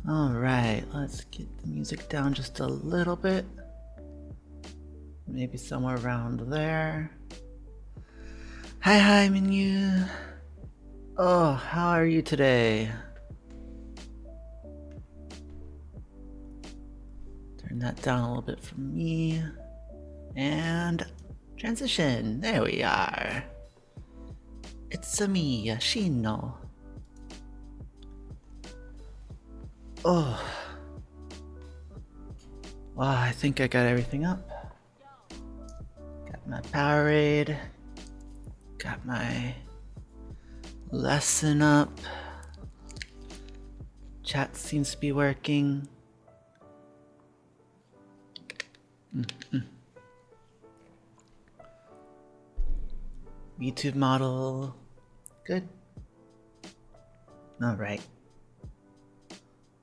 Alright, let's get the music down just a little bit. Maybe somewhere around there. Hi, Minyu. Oh, how are you today? Turn that down a little bit for me. And transition. There we are. It's me, Shino. Oh. Well, I think I got everything up. Got my Powerade. Got my lesson up. Chat seems to be working. YouTube model. Good. Alright.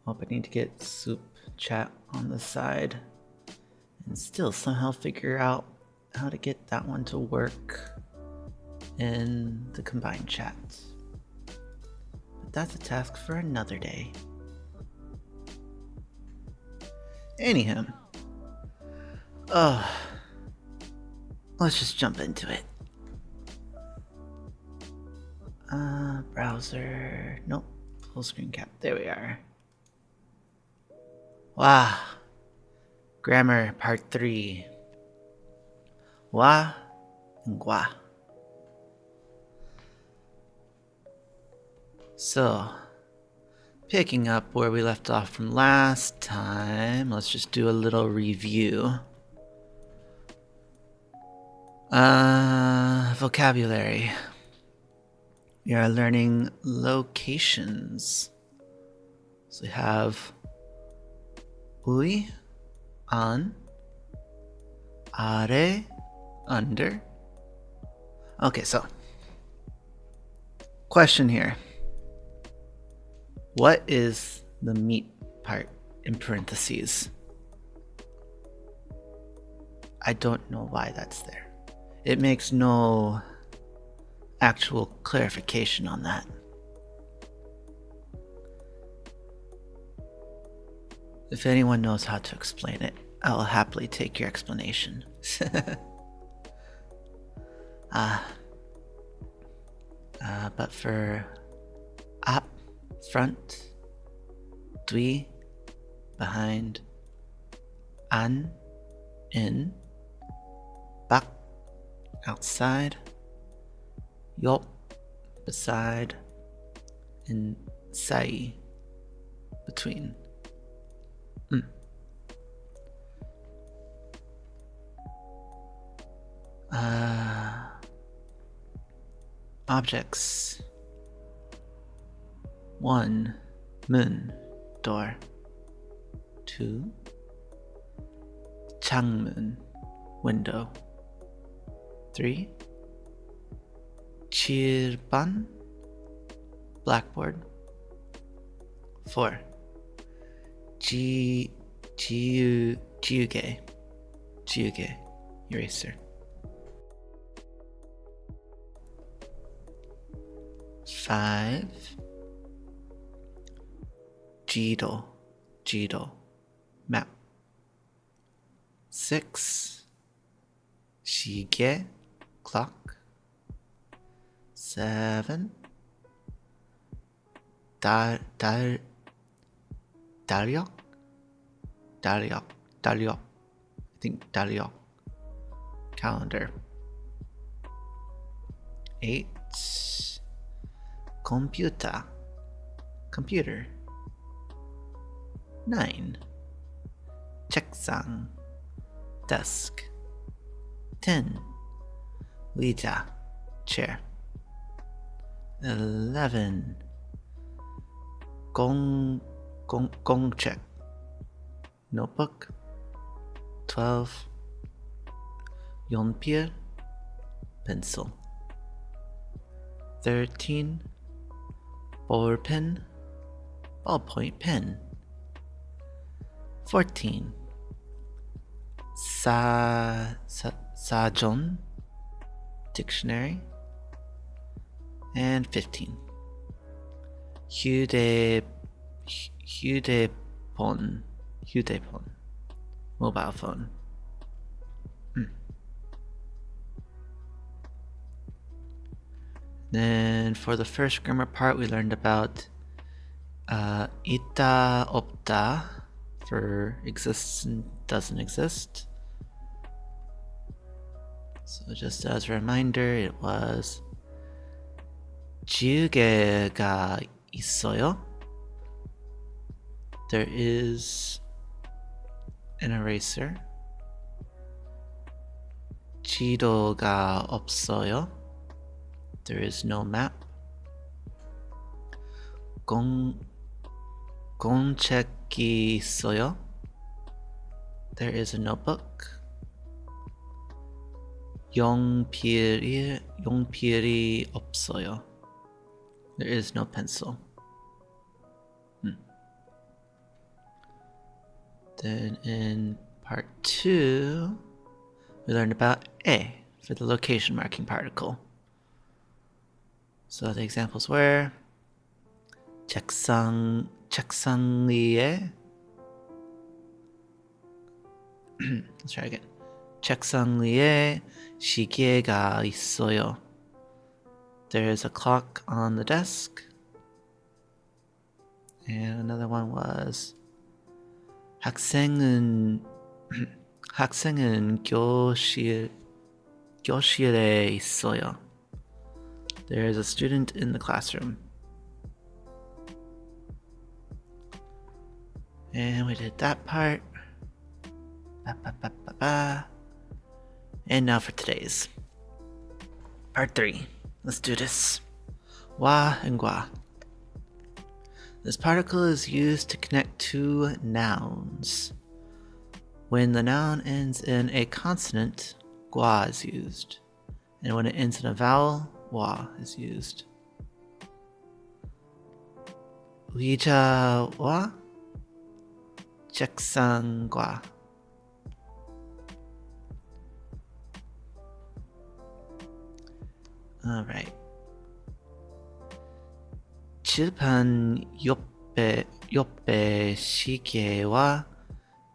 Hope I need to get soup chat on the side and still somehow figure out how to get that one to work in the combined chat. But that's a task for another day. Anyhow. Let's just jump into it. Browser. Nope. Full screen cap. There we are. Wow. Grammar part 3. Wa and gua. So, picking up where we left off from last time, let's just do a little review. Vocabulary. We are learning locations. So we have ui, on, are, under. Okay, so question here. What is the meat part in parentheses? I don't know why that's there. It makes no actual clarification on that. If anyone knows how to explain it, I'll happily take your explanation. But for up, front, dwi, behind, an, in, bak, outside, yop, beside, and sai, between. Objects. 1. Moon, door. 2. 창문, window. 3. 칠판, blackboard. 4. 지우개, eraser. 5. 지도, map. 6. 시계, clock. 7. 달력. I think 달력. Calendar. 8. Computer. 9. 책상, desk. 10. 의자, chair. 11. 공책, notebook. 12. 연필, pencil. 13. ballpoint pen. 14. 사전, dictionary. And 15. 휴대폰. Mobile phone. Then for the first grammar part, we learned about 있다, 없다 for exists and doesn't exist. So just as a reminder, it was 지우개가 있어요. There is an eraser. 지도가 없어요. There is no map. 공책이 있어요. There is a notebook. 용필이 없어요. There is no pencil. Then in part 2, we learned about A for the location marking particle. So the examples were 책상 위에 let's try again. 책상 위에 시계가 있어요. There is a clock on the desk. And another one was 학생은 교실에 있어요. There is a student in the classroom. And we did that part. And now for today's. Part 3. Let's do this. Wa and gua. This particle is used to connect two nouns. When the noun ends in a consonant, gua is used. And when it ends in a vowel, wa is used. 의자와 책상과. Alright. 칠판 옆에 시계와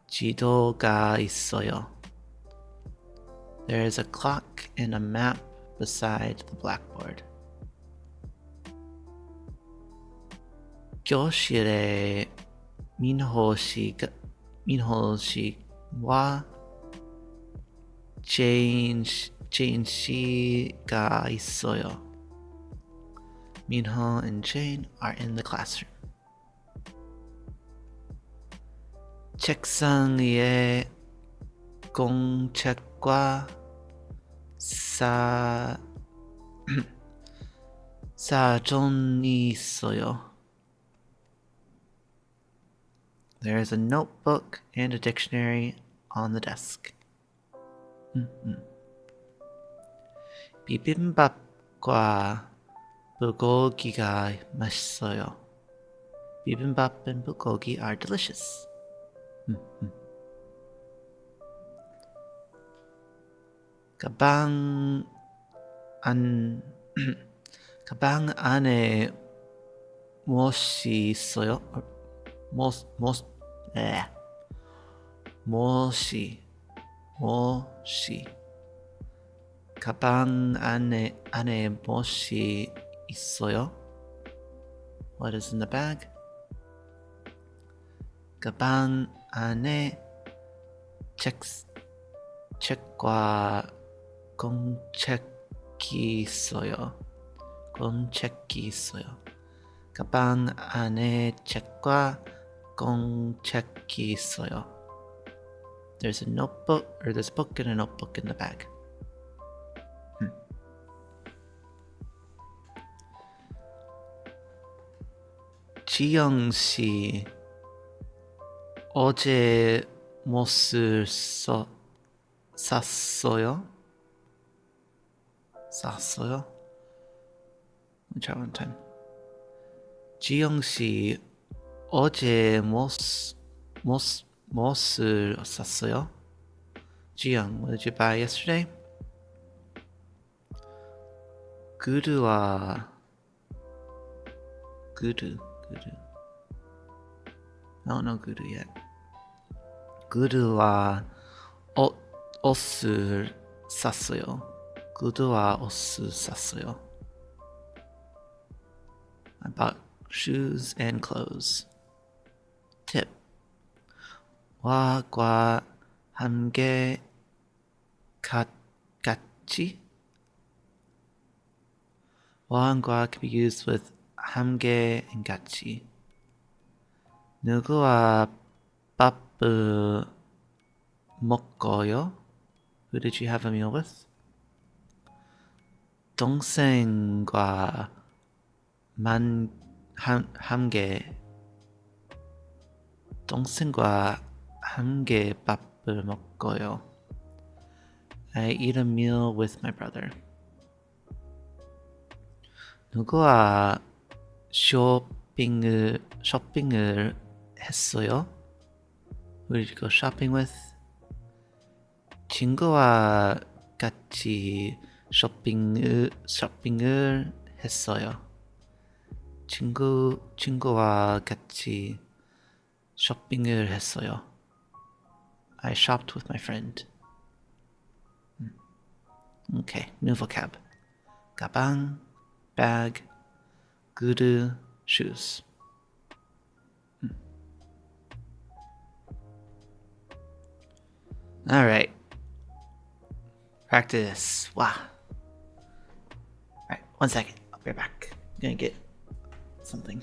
지도가 있어요. There is a clock and a map beside the blackboard. 교실에 민호 씨와 제인 씨가 있어요. Minho and Jane are in the classroom. 책상 위에 공책과 사전이 있어요. There is a notebook and a dictionary on the desk. 비빔밥과 bulgogi가 맛있어요. Bibimbap and bulgogi are delicious. 가방 안에 무엇이 있어요? 무엇이 가방 안에 무엇이 있어요? What is in the bag? 가방 안에 책과 공책이 있어요. 가방 안에 책과 공책이 있어요. There's a notebook, or there's a book and a notebook in the bag. 지영 씨 어제 무엇을 샀어요? Let me try one time. 지영 씨 어제 무엇을 샀어요? 지영, what did you buy yesterday? 구두. I don't know Guru yet. Guru와 옷을 샀어요. 구두와 옷을 샀어요. I bought shoes and clothes. Tip. 와과 함께 같이. 와과 can be used with 함께 and 같이. 누구와 밥을 먹어요? Who did you have a meal with? 동생과 함께 동생과 함께 밥을 먹어요. I eat a meal with my brother. 누구와 쇼핑을 했어요? Who did you go shopping with? 친구와 같이 쇼핑을 했어요. 친구와 같이 쇼핑을 했어요. I shopped with my friend. Okay, new vocab. 가방, bag, 구두, shoes. All right. Practice. Wow. All right, 1 second. I'll be right back. I'm gonna get something.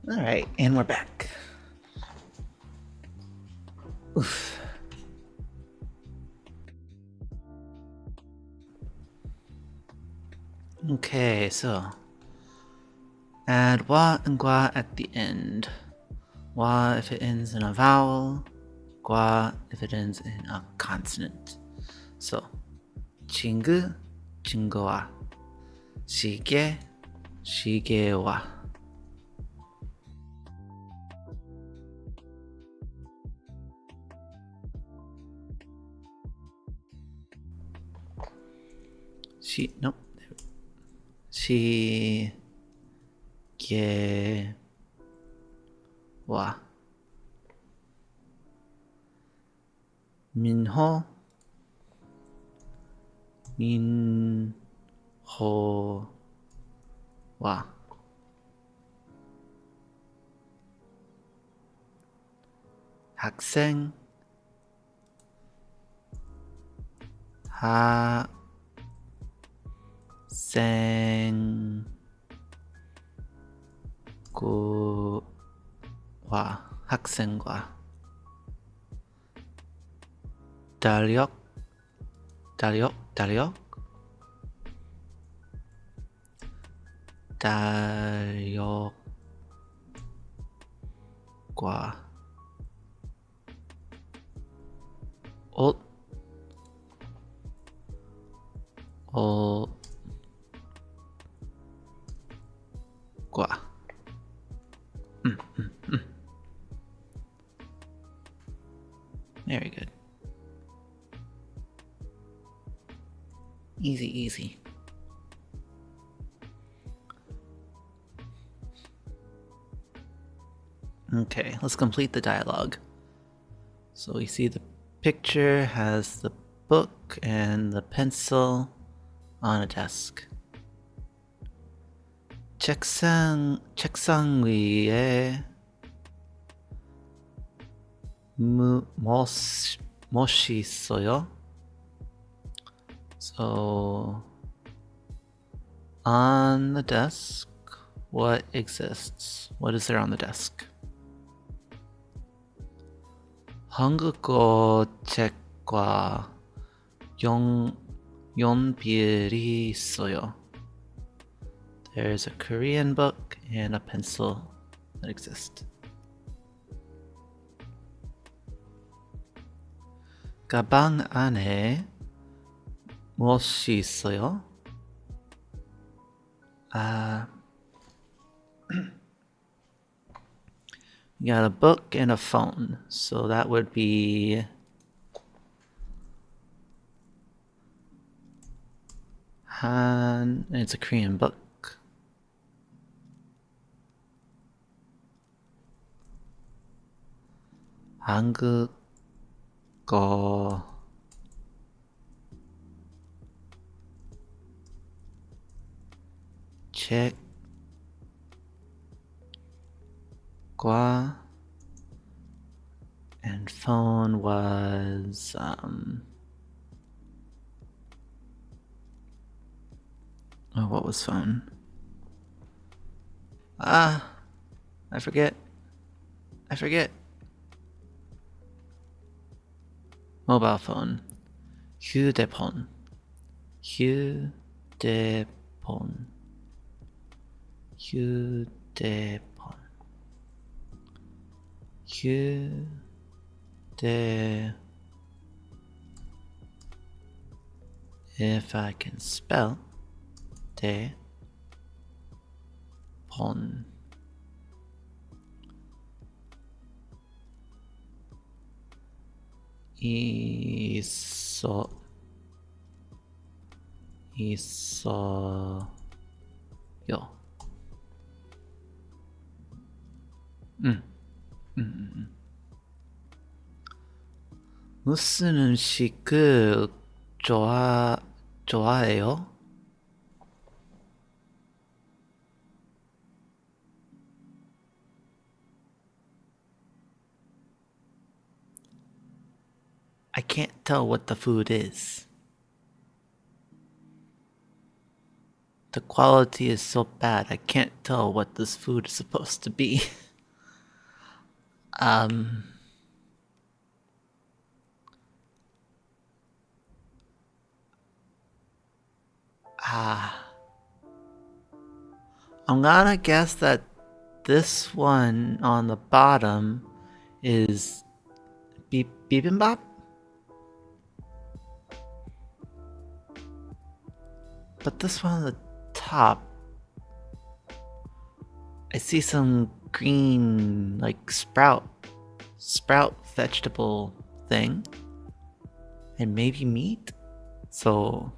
All right, and we're back. Oof. Okay, so add wa and gua at the end. Wa if it ends in a vowel, gua if it ends in a consonant. So 친구, 친구와, 시계, 시계와. Nope. 시계와, 민호, 민호와, 학생, 학생과 달력 과. 어? 과. Very good. Easy, easy. Okay, let's complete the dialogue. So we see the picture has the book and the pencil on a desk. 책상 위에 무엇이 있어요? So on the desk, what exists? What is there on the desk? 한국어 책과 연필이 있어요. There's a Korean book and a pencil that exist. 가방 안에 무엇이 있어요? You got a book and a phone, so that would be Han. It's a Korean book. 한국어 책과 and phone was what was phone? I forget. Mobile phone. 휴대폰. If I can spell 대 폰. 있어요. 무슨 음식을 좋아해요? I can't tell what the food is. The quality is so bad, I can't tell what this food is supposed to be. I'm gonna guess that this one on the bottom is bibimbap? But this one on the top, I see some green, like sprout vegetable thing, and maybe meat. So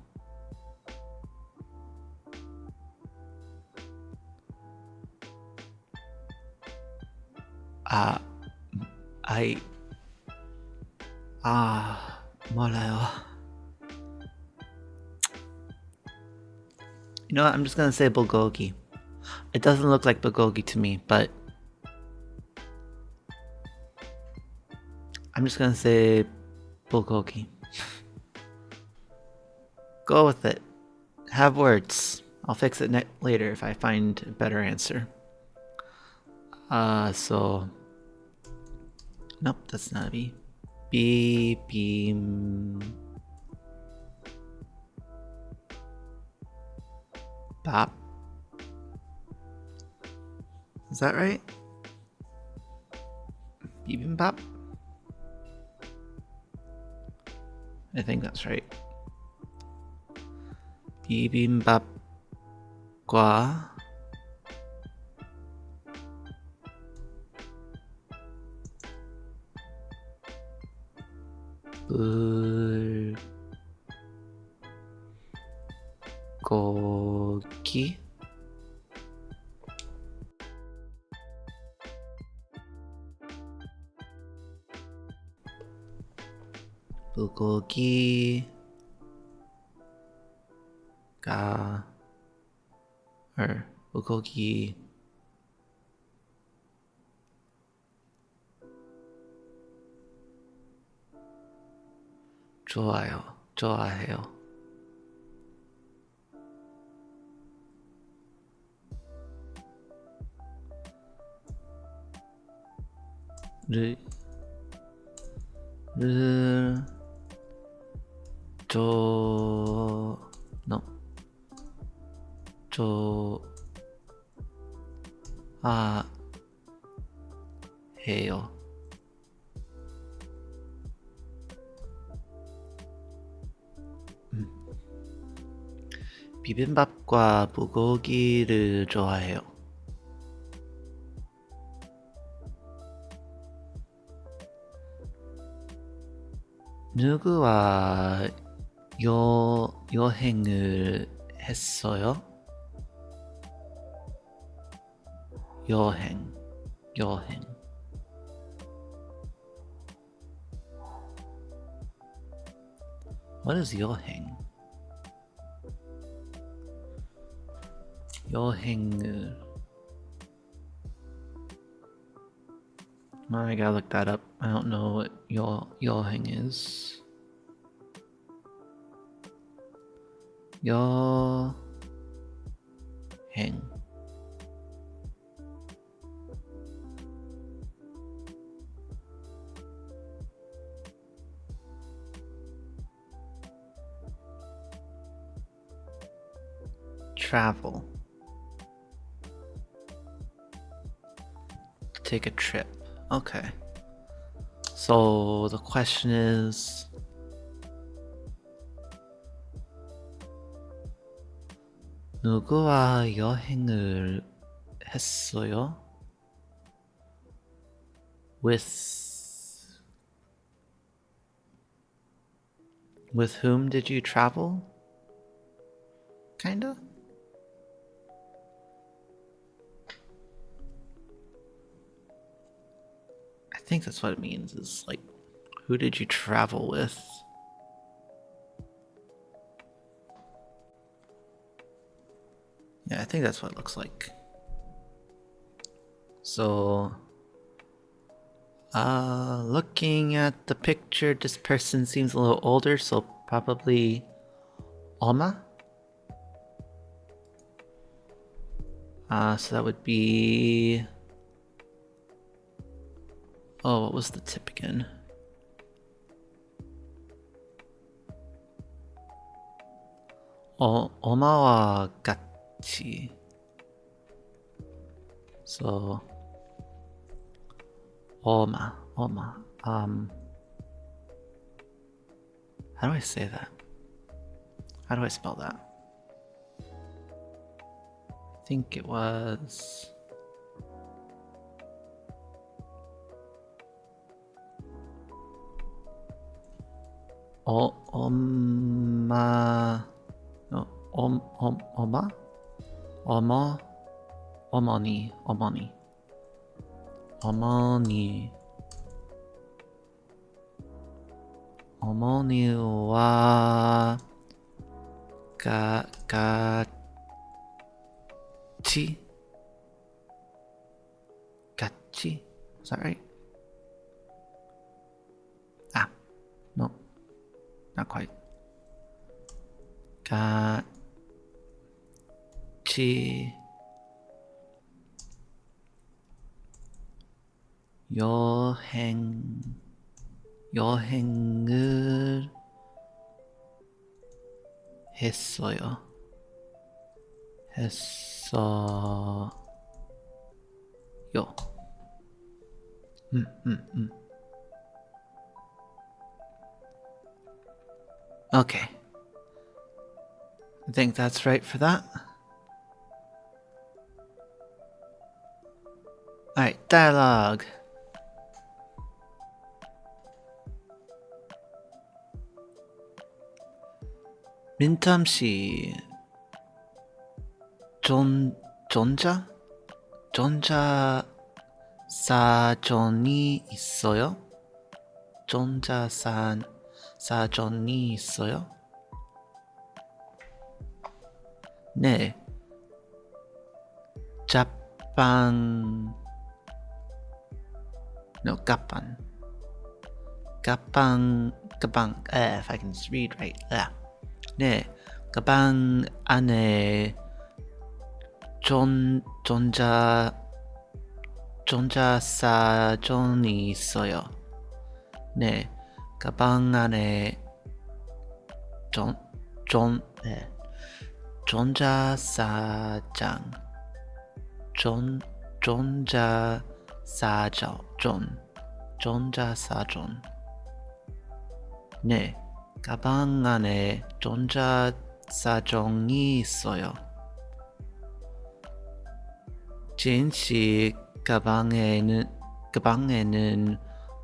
몰라요. You know what? I'm just gonna say bulgogi. It doesn't look like bulgogi to me, but I'm just gonna say bulgogi. Go with it. Have words. I'll fix it later if I find a better answer. So nope, that's not a B. Bop. Is that right? bibimbap? I think that's right. 비빔밥과 불고기 불고기가 불고기 좋아해요. 를 no. 해요. 비빔밥과 불고기를 좋아해요. 누구와 여행을 했어요? 여행. What is 여행? 여행을. I gotta look that up. I don't know what 여행 is. 여행. Travel. Take a trip. Okay. So the question is, 누구와 여행을 했어요? With whom did you travel? Kinda? I think that's what it means, is like, who did you travel with? Yeah, I think that's what it looks like. So, looking at the picture, this person seems a little older, so probably Alma? So that would be... Oh, what was the tip again? 엄마와 같이. So, 엄마. How do I say that? How do I spell that? I think it was... 엄마... No, 엄마? 어머니. 어머니와 같이? Is that right? No, not quite. 같이 여행을 했어요. Okay. I think that's right for that. Alright, dialogue. 민탐 씨, 전자? 전자 사전이 있어요? 전자 사전이 있어요? 네. 자빵 No, 가빵. 가빵. If I can just read right. 네, 가방 안에 전자 사전이 있어요. 네, 가방 안에 전자 사장. 전자 사전. 네, 가방 안에 전자 사정이 있어요. 진씨 가방에는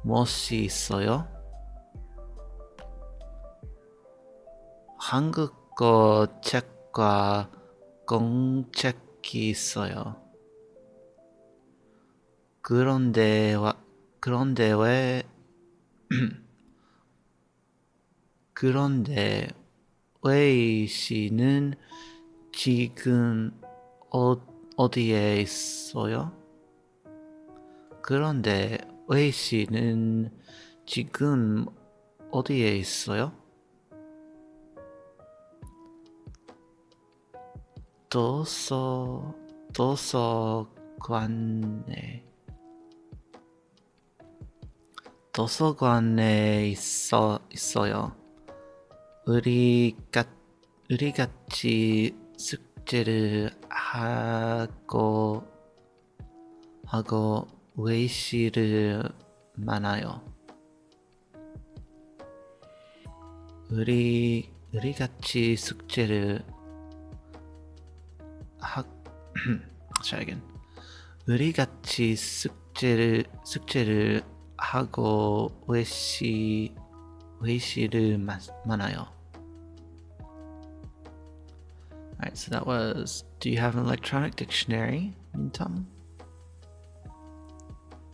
무엇이 있어요? 한국어 책과 공책이 있어요. 그런데 웨이 씨는 지금 어디에 있어요? 그런데 웨이 씨는 지금 어디에 있어요? 도서관에 있어요. 우리 같이 숙제를 하고 외식을 만나요. 우리 같이 숙제를 Try again. 우리 같이 숙제를 하고 외식을 만나요. Alright, so that was, do you have an electronic dictionary, Mintam?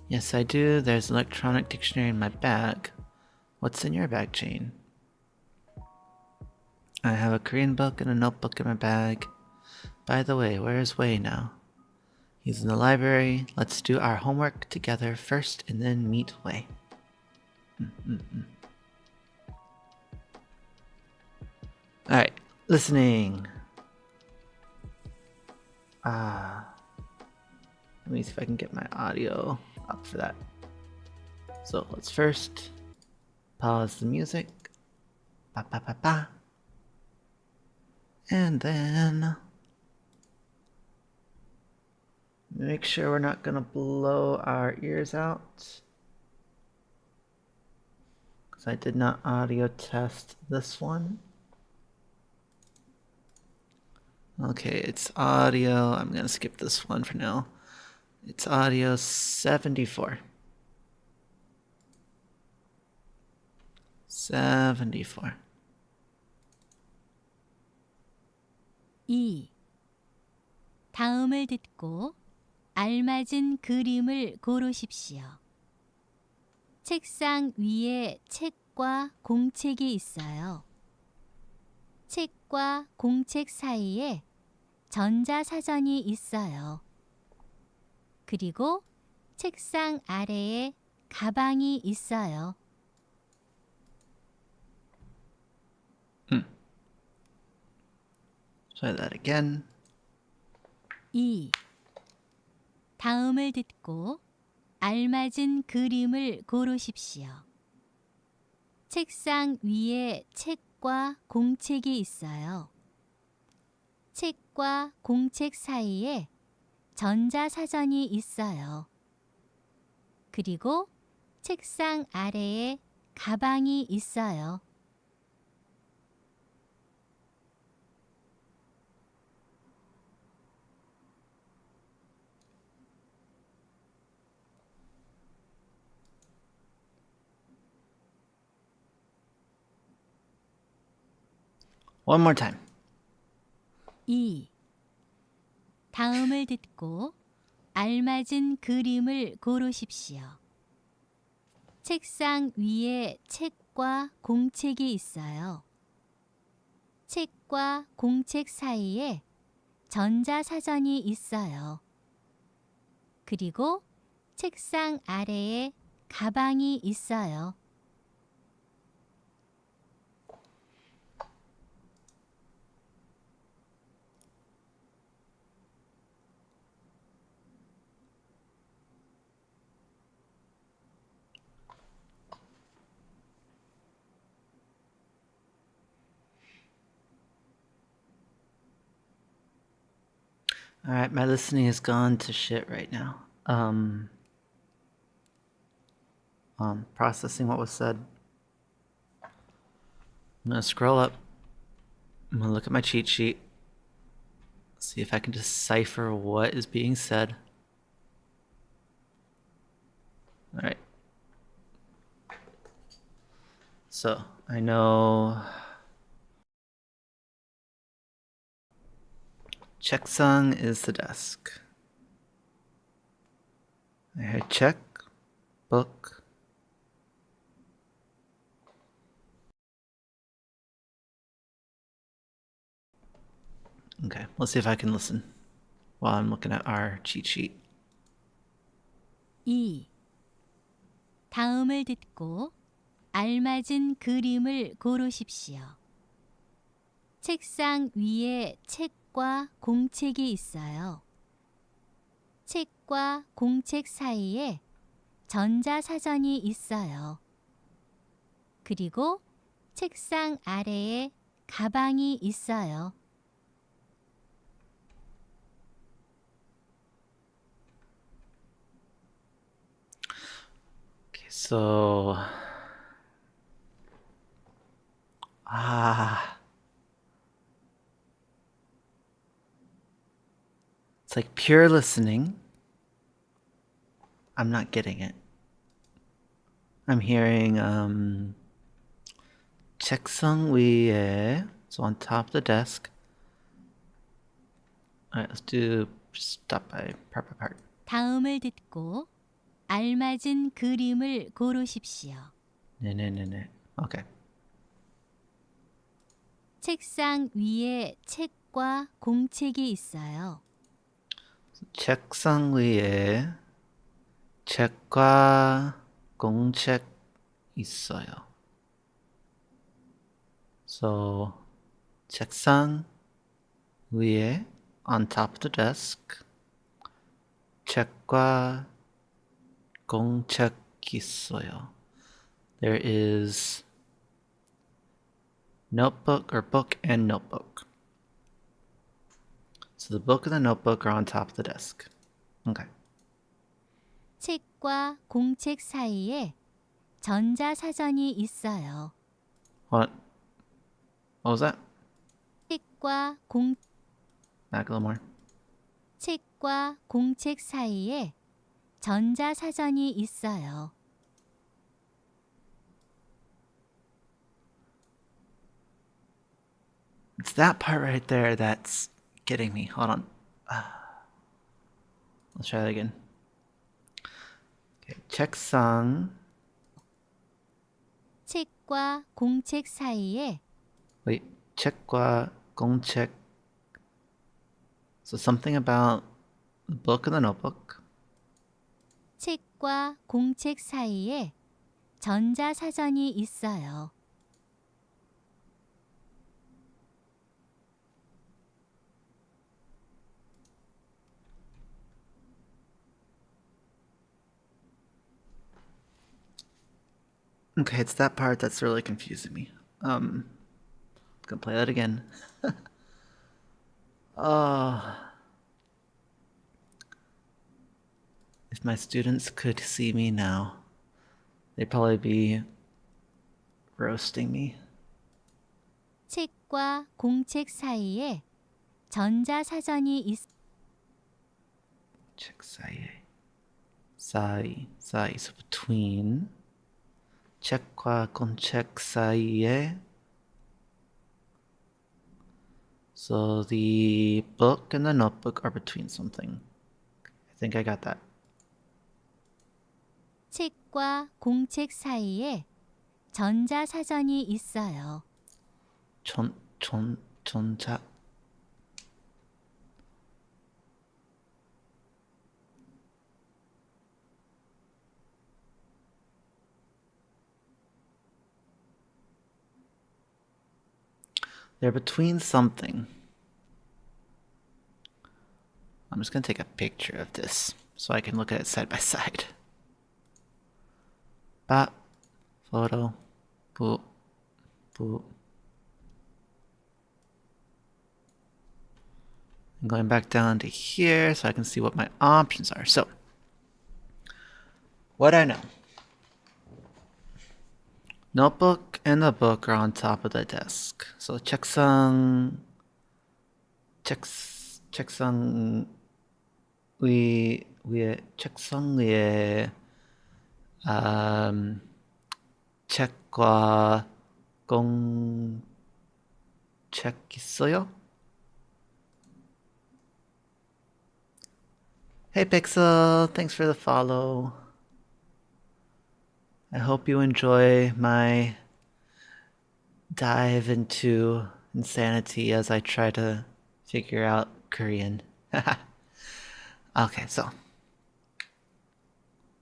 Yes, I do. There's an electronic dictionary in my bag. What's in your bag, Jane? I have a Korean book and a notebook in my bag. By the way, where is Wei now? He's in the library. Let's do our homework together first and then meet Wei. Alright, listening. Let me see if I can get my audio up for that. So let's first pause the music. Ba ba ba ba. And then make sure we're not gonna blow our ears out, because I did not audio test this one. Okay, it's audio. I'm gonna skip this one for now. It's audio 74. 74. 2. 다음을 듣고 알맞은 그림을 고르십시오. 책상 위에 책과 공책이 있어요. 책과 공책 사이에 전자사전이 있어요. 그리고 책상 아래에 가방이 있어요. Try that again. 2. 다음을 듣고 알맞은 그림을 고르십시오. 책상 위에 책과 공책이 있어요. 책과 공책 사이에 전자사전이 있어요. 그리고 책상 아래에 가방이 있어요. One more time. 2. 다음을 듣고 알맞은 그림을 고르십시오. 책상 위에 책과 공책이 있어요. 책과 공책 사이에 전자사전이 있어요. 그리고 책상 아래에 가방이 있어요. Alright, my listening has gone to shit right now. Processing what was said. I'm gonna scroll up. I'm gonna look at my cheat sheet. See if I can decipher what is being said. Alright. So, I know 책상 is the desk. I heard check, book. Okay, let's see if I can listen while I'm looking at our cheat sheet. 2. 다음을 듣고 알맞은 그림을 고르십시오. 책상 위에 책과 공책이 있어요. 책과 공책 사이에 전자사전이 있어요. 그리고 책상 아래에 가방이 있어요. Okay, so it's like pure listening. I'm not getting it. I'm hearing 책상 위에, so on top of the desk. Alright, let's do stop by part by part. 다음을 듣고 알맞은 그림을 고르십시오. 네네네네. Okay. 책상 위에 책과 공책이 있어요. 책상 위에 책과 공책 있어요. So, 책상 위에, on top of the desk, 책과 공책 있어요. There is notebook or book and notebook. So the book and the notebook are on top of the desk. Okay. 책과 공책 사이에 전자사전이 있어요. What was that? 책과 Back a little more. 책과 공책 사이에 전자사전이 있어요. It's that part right there that's getting me. Hold on. Let's try that again. Okay, 책상. 책과 공책 사이에 Wait, 책과 공책. So something about the book and the notebook. 책과 공책 사이에 전자사전이 있어요. Okay, it's that part that's really confusing me. Gonna play that again. If my students could see me now, they'd probably be roasting me. 책과 공책 사이에 전자사전이 책 사이에. 사이, so between. 책과 공책 사이에. So the book and the notebook are between something. I think I got that. 책과 공책 사이에 전자사전이 있어요. 전자. They're between something. I'm just gonna take a picture of this so I can look at it side by side. Photo, boop. I'm going back down to here so I can see what my options are. So, what I know. Notebook and the book are on top of the desk. So 책상 위에 책과 공책 있어요? Hey Pixel, thanks for the follow. I hope you enjoy my dive into insanity as I try to figure out Korean. Okay, so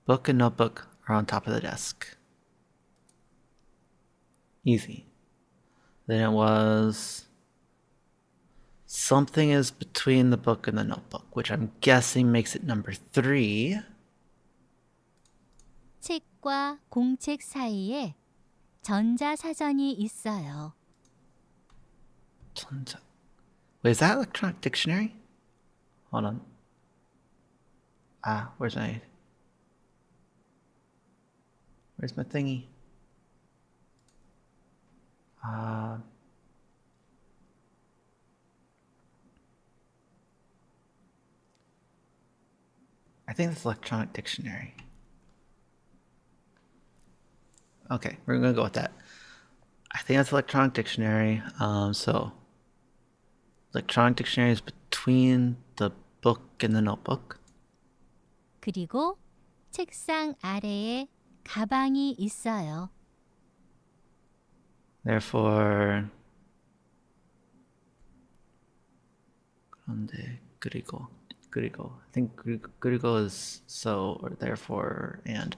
book and notebook are on top of the desk. Easy. Then it was something is between the book and the notebook, which I'm guessing makes it number 3. 책과 공책 사이에 전자사전이 있어요. Wait, is that electronic dictionary? Hold on. Where's my thingy? I think it's electronic dictionary. Okay, we're gonna go with that. I think that's electronic dictionary. So electronic dictionary is between the book and the notebook. 그리고 책상 아래에 가방이 있어요. Therefore, 그런데 그리고 I think 그리고 is so or therefore and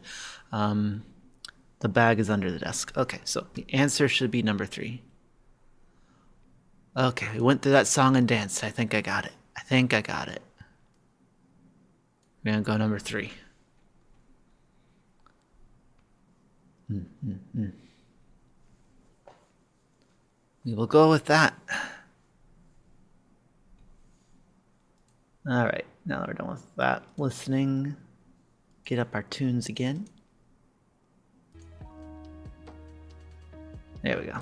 the bag is under the desk. Okay, so the answer should be number 3. Okay, we went through that song and dance. I think I got it. We're gonna go number 3. We will go with that. Alright, now that we're done with that listening, get up our tunes again. There we go.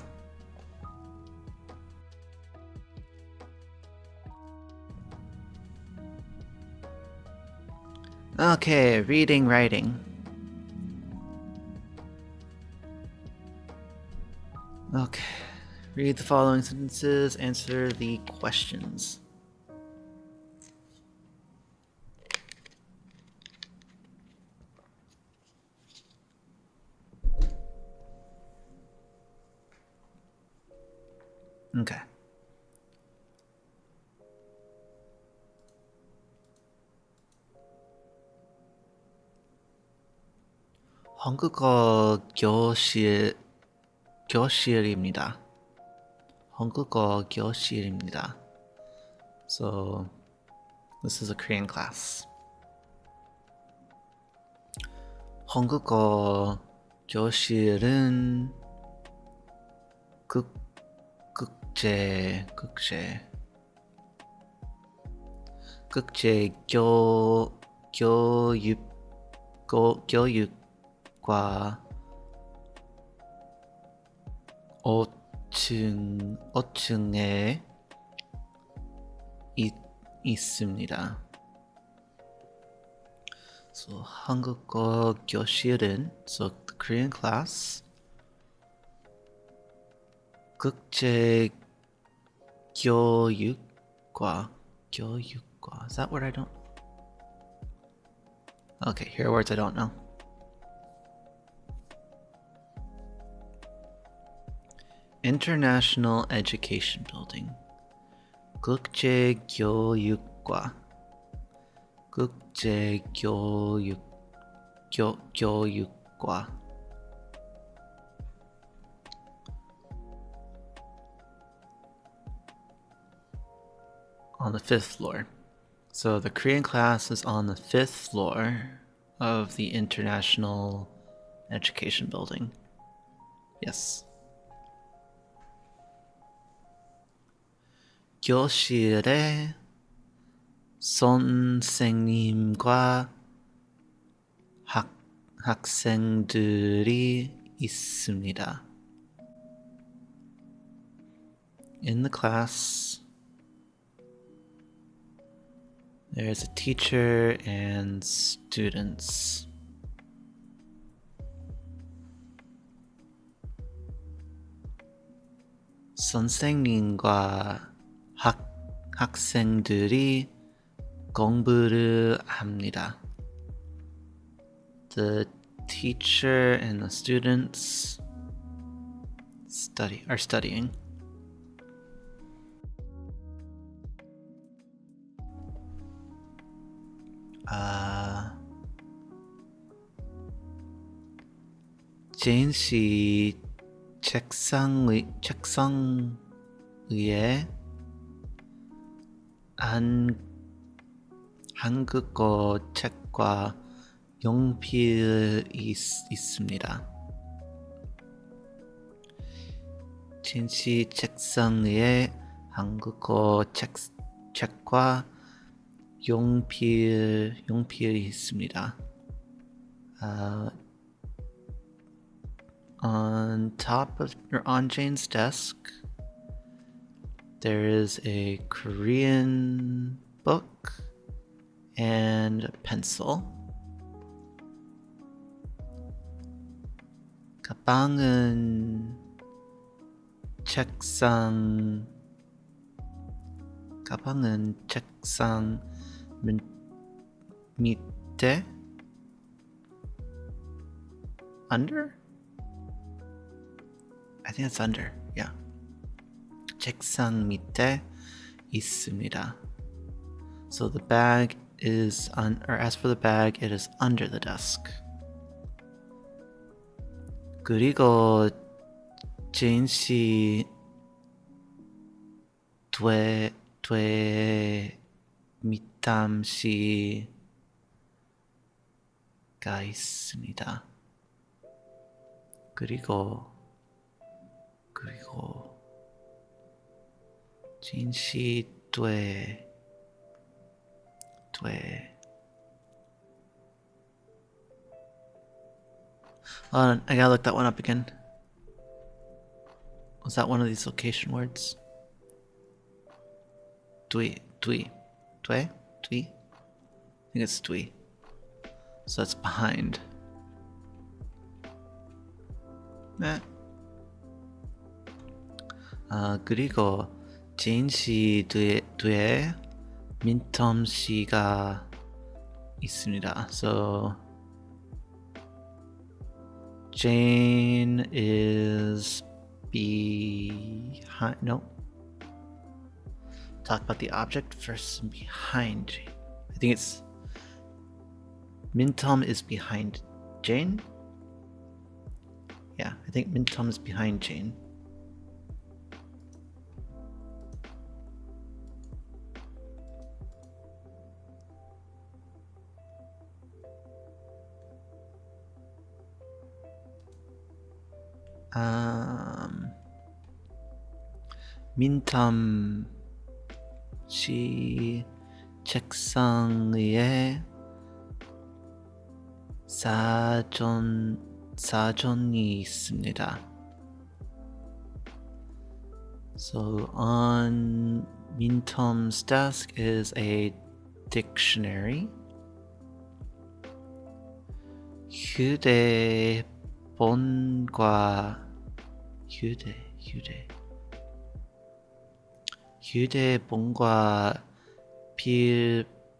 Okay, reading, writing. Okay, read the following sentences, answer the questions. Okay. 한국어 교실입니다. 한국어 교실입니다. So, this is a Korean class. 한국어 교실은 국제 교육 교육과 5층에 있습니다. So 한국어 교실은, so the Korean class, 국제 교육과, is that what I don't? Okay, here are words I don't know. International Education Building. 국제 교육과. 교육과. On the 5th floor. So the Korean class is on the 5th floor of the International Education Building. Yes. 교실에 선생님과 학생들이 있습니다. In the class, there's a teacher and students. 선생님과 학생들이 공부를 합니다. The teacher and the students are studying. 제인 씨 책상 위에 한국어 책과 연필이 있습니다. 제인 씨 책상 위에 한국어 책과 연필이 있습니다. On top of or on Jane's desk, there is a Korean book and a pencil. 가방은 책상 밑에 under? I think it's under. Yeah. 책상 밑에 있습니다. So the bag is or as for the bag, it is under the desk. 그리고 제인 씨 밑담시가 있습니다. 그리고 제인 씨 I gotta look that one up again. Was that one of these location words? Dwi? I think it's dwi. So that's behind. 그리고 제인 씨 뒤에 민텀 씨가 있습니다. So Jane is behind. No. Talk about the object first. Behind Jane. I think it's Mintom is behind Jane. Yeah, I think Mintom is behind Jane. 민탐 씨 책상 위에 사전이 있습니다. So on Mintom's desk is a dictionary. 휴대폰과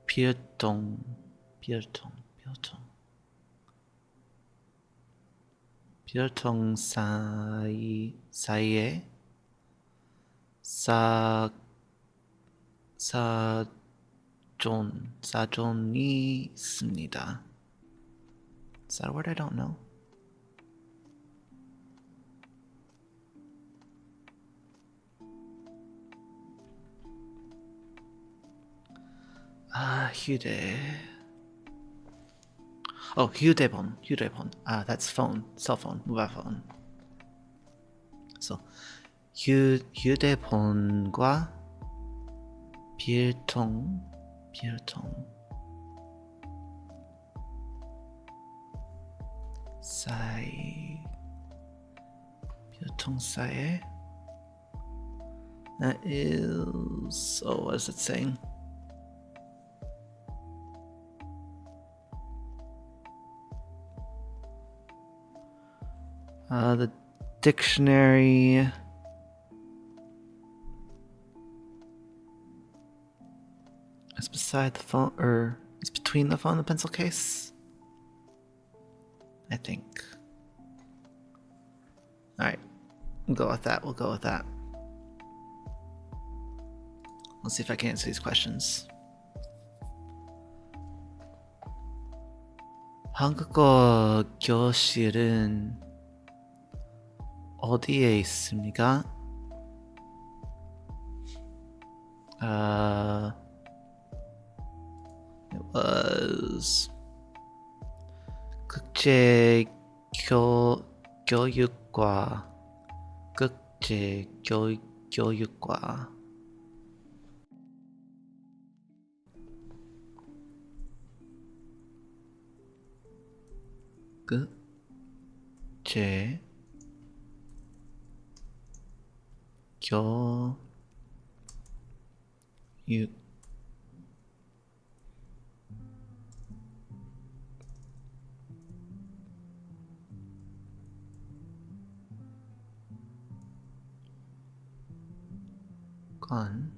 필통 사이에 사전이 있습니다. Is that a word I don't know? 휴대. Oh, 휴대폰. That's phone, cell phone, mobile phone. So, 휴대폰과 필통 사이에 that is, what is it saying? The dictionary is beside the phone, or it's between the phone and the pencil case, I think. Alright, we'll go with that. Let's see if I can answer these questions. 한국어 교실은 어디에 있습니까? It was 국제교육과 교육 관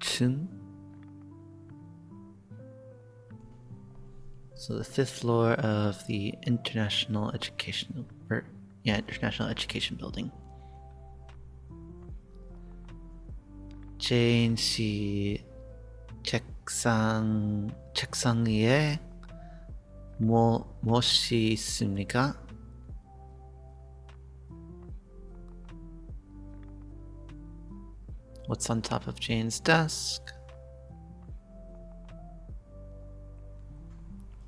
층. So the 5th floor of the International Education Building. 제인 씨 책상 위에 무엇이 있습니까? What's on top of Jane's desk?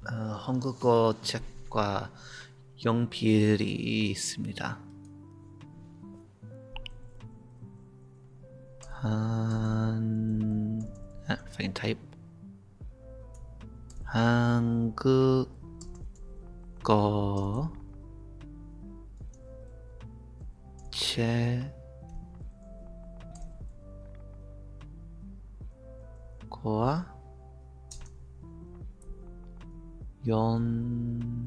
한국어 책과 연필이 있습니다. If I can type. 한국어 책과 연필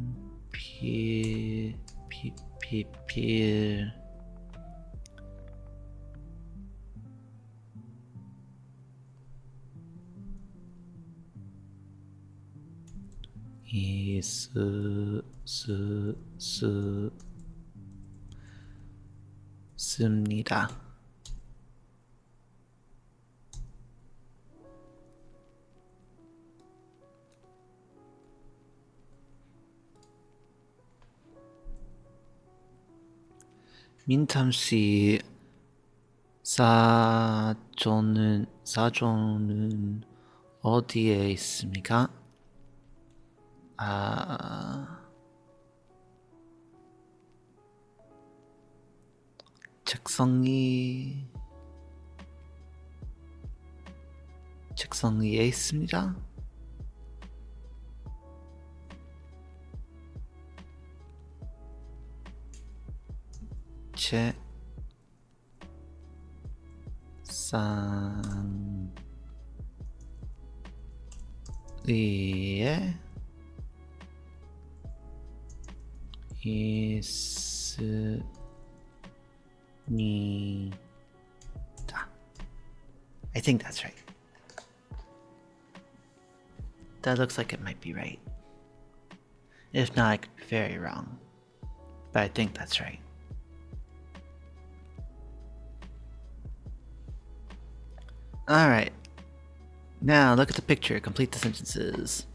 있습니다. 민탐씨 사전은 어디에 있습니까? 책상이 책상 위에 있습니다. 책상 위에 있습니다. I think that's right. That looks like it might be right. If not, I could be very wrong. But I think that's right. Alright. Now look at the picture. Complete the sentences.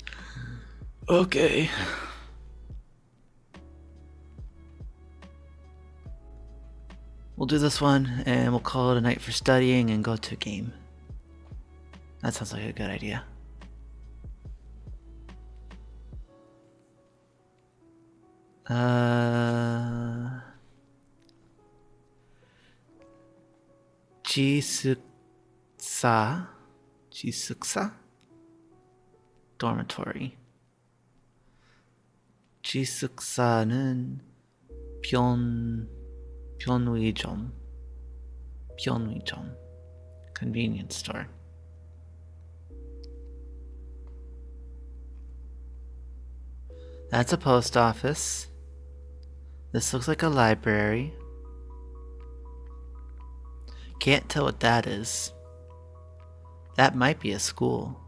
Okay. We'll do this one and we'll call it a night for studying and go to a game. That sounds like a good idea. 기숙사? Dormitory. 기숙사는 편의점. Convenience store. That's a post office. This looks like a library. Can't tell what that is. That might be a school.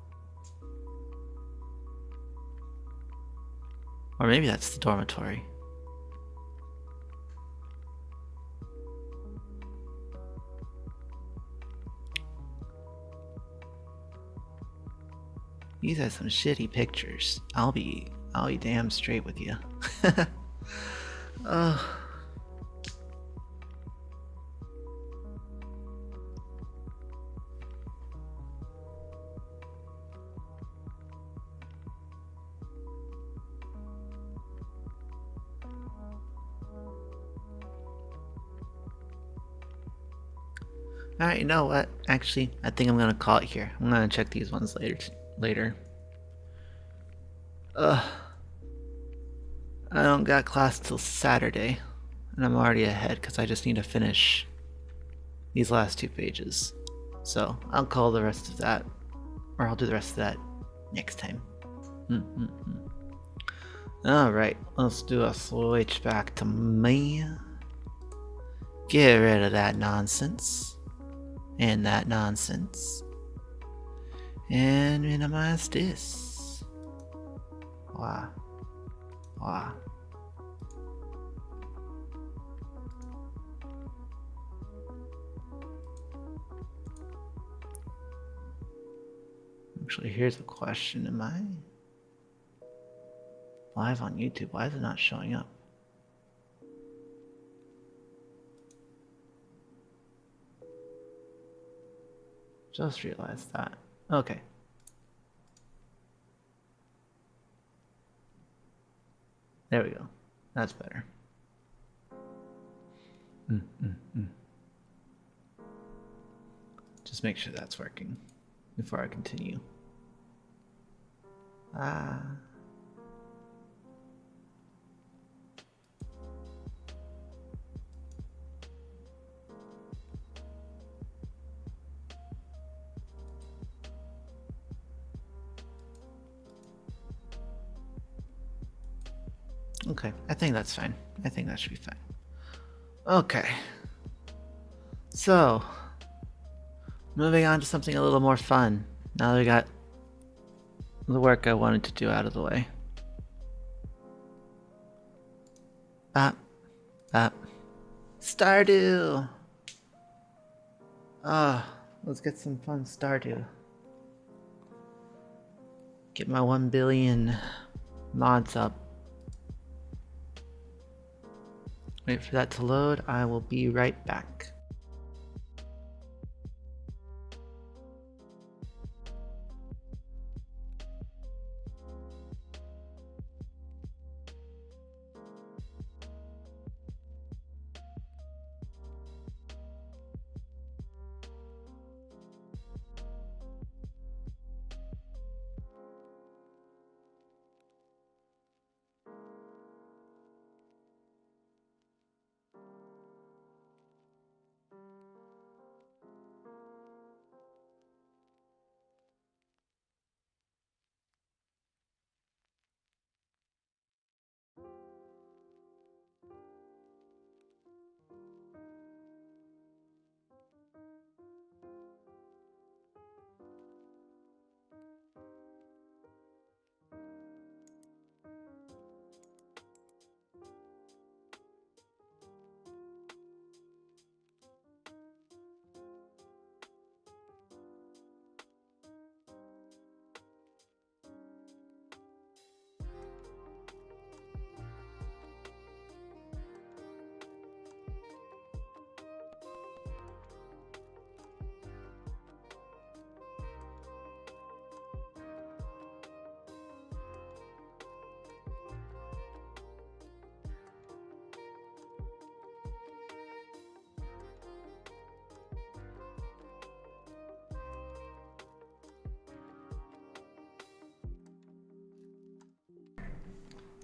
Or maybe that's the dormitory. These are some shitty pictures. I'll be damn straight with you. Oh. Alright, you know what? Actually, I think I'm gonna call it here. I'm gonna check these ones later. I don't got class till Saturday, and I'm already ahead because I just need to finish these last 2 pages. So I'll call the rest of that, or I'll do the rest of that next time. Alright, let's do a switch back to me. Get rid of that nonsense. And that nonsense. And minimize this. Wow. Actually, here's a question. Am I live on YouTube? Why is it not showing up? Just realized that. Okay. There we go. That's better. Just make sure that's working before I continue. Okay, I think that's fine. I think that should be fine. Okay. So, moving on to something a little more fun. Now that we got the work I wanted to do out of the way. Stardew! Let's get some fun Stardew. Get my 1 billion mods up. Wait for that to load. I will be right back.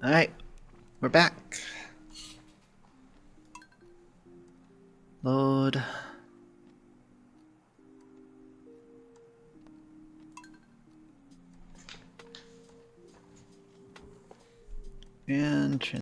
Alright, we're back. Load. And